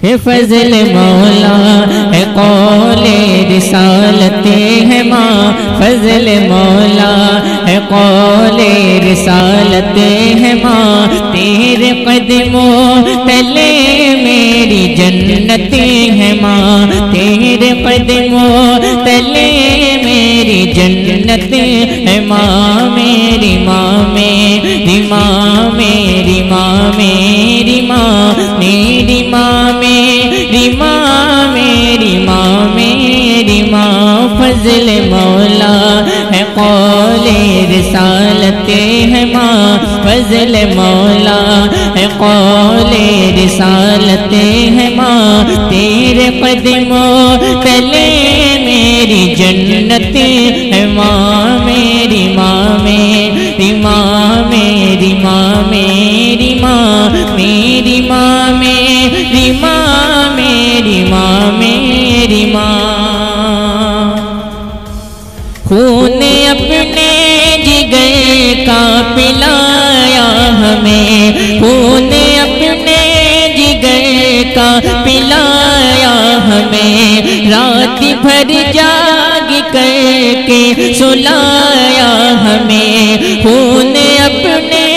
ہے فضل مولا ہے قول رسالت ہے ماں، فضل مولا ہے قول رسالت ہے ماں، تیرے قدموں تلے میری جنت ہے ماں، تیرے قدموں تلے میری جنت ہے ماں، میری ماں میری ماں، میری ماں میری ماں، میری ماں میری ماں، میری ماں میری ماں، فضل مولا ہے قول رسالت ہے ماں، فضل مولا ہے قول رسالت ہے ماں، تیرے قدموں تلے میری جنت ہے ماں، میری ماں میری ماں، میری ماں میری ماں، میری ماں میری ماں، میری ماں میری ماں، خون اپنے جگر کا پلایا ہمیں، خون اپنے جگر کا پلایا ہمیں، رات بھر جاگ کر کے سلایا ہمیں، خون اپنے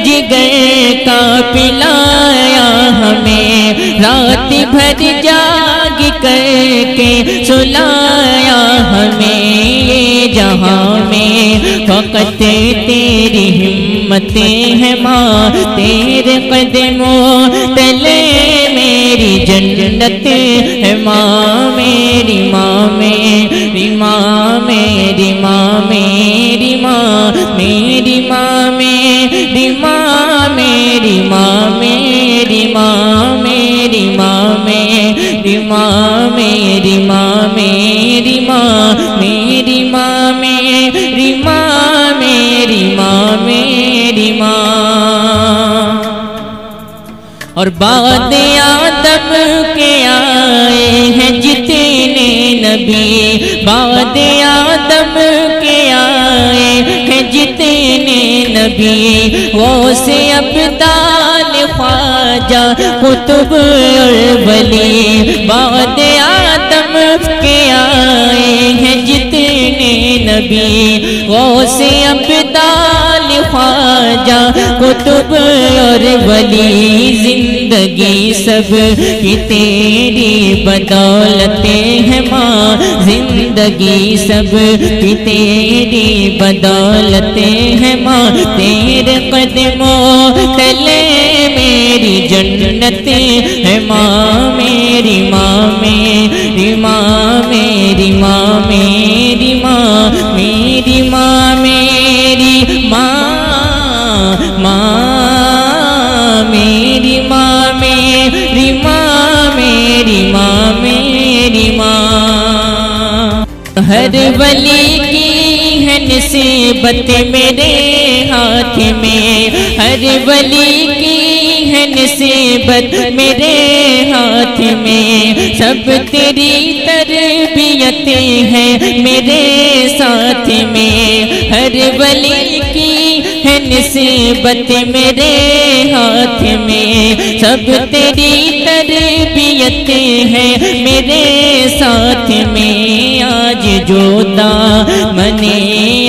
جگر کا پلایا ہمیں، رات بھر جاگ کر کے سلایا ہمیں، یہ جہاں میں فقط تیری ہمتیں ہیں ماں، تیرے قدموں تلے میری جنت ہے ماں، میری ماں میری ماں، میری ماں میری ماں، میری ماں میری ماں، میری ماں میری ماں، میری ماں میری ماں، میری ماں میری ماں، میری ماں میری ماں، میری ماں میری ماں، اور بعد آدم کے آئے ہیں جتنے نبی، بعد آدم کے آئے ہیں جتنے نبی، وہ سے ابدال خواجہ قطب اور ولی، بعد آدم کے آئے ہیں جتنے نبی، وہ سے ابدال خواجہ قطب اور ولی، زندگی سب کی تیری بدولتیں ہیں ماں، زندگی سب کی تیری بدولتیں ہیں ماں، تیرے قدموں تلے میری جنت ہے ماں، میری ماں میری ماں، میری ماں میری ماں، میری ماں میری ماں، ماں میری ماں میری ماں، میری ماں میری ماں، ہر ولی کی ہے نصیبت میرے ہاتھ میں، ہر ولی کی ہے نصیبت میرے ہاتھ میں، سب تیری تربیتیں ہیں میرے ساتھ میں، ہر ولی کی ہے نصیبت میرے ہاتھ میں، سب تیری تربیتیں ہیں میرے ساتھ میں، آج جو دامن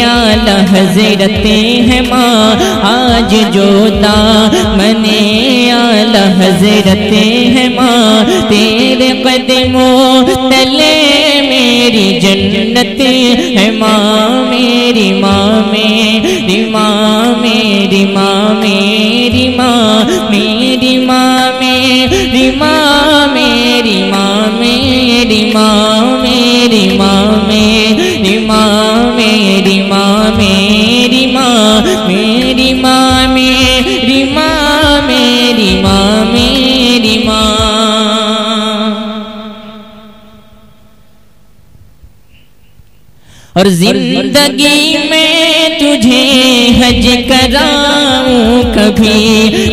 اعلی حضرت ہے ماں، آج جو دامن اعلی حضرت ہے ماں، تیرے قدموں تلے میری جنت ہے ماں، میری ماں میری ماں، میری ماں میری ماں، میری ماں میری ماں، میری ماں میری ماں، میری ماں میری ماں، میری ماں میری ماں، میری ماں میری ماں، میری ماں میری ماں، اور زندگی میں تجھے حج کراؤں کبھی،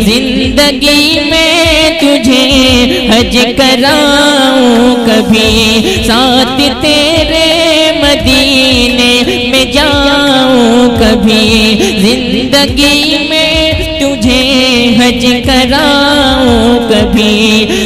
زندگی میں تجھے حج کراؤں کبھی، ساتھ تیرے مدینے میں جاؤں کبھی، زندگی میں تجھے حج کراؤں کبھی،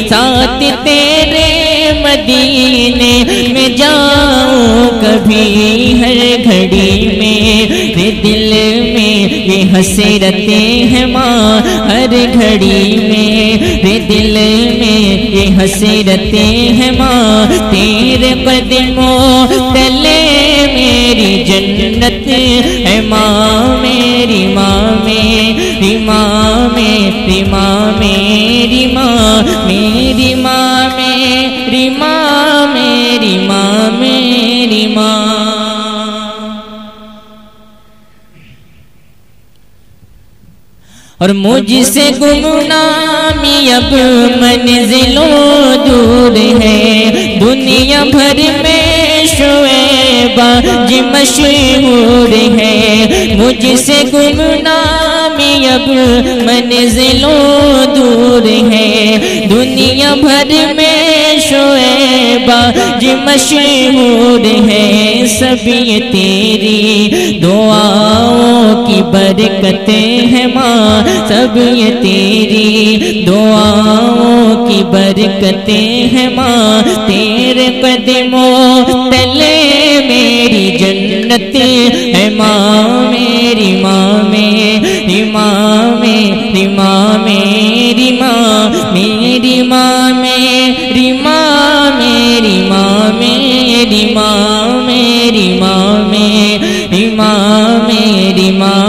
ساتھ ساتھ تیرے مدینے میں جاؤں کبھی، ہر گھڑی میرے دل میں یہ حسرتیں ہیں ماں، ہر گھڑی میرے دل میں یہ حسرتیں ہیں ماں، تیرے قدموں تلے میری جنت ہے ماں، میری ماں، میری ماں، میری ماں، میری ماں، میری ماں، میری ماں، میری ماں، میری ماں۔ اور مجھ سے گمنامی اب منزلوں دور ہے، دنیا بھر میں شعیب جی مشہور ہے، مجھ سے گمنامی اب منزلوں دور ہے، دنیا بھر میں شعیب جی مشہور ہے، سب یہ تیری دعاؤں کی برکتیں ہیں ماں، سب یہ تیری دعاؤں کی برکتیں ہیں ماں، تیرے قدموں تلے میری جنت ہے ماں، میری ماں، میری ماں، میری ماں، میری ماں، میری ماں، میری ماں، میری ماں، میری ماں، میری ماں، میری ماں، میری ماں،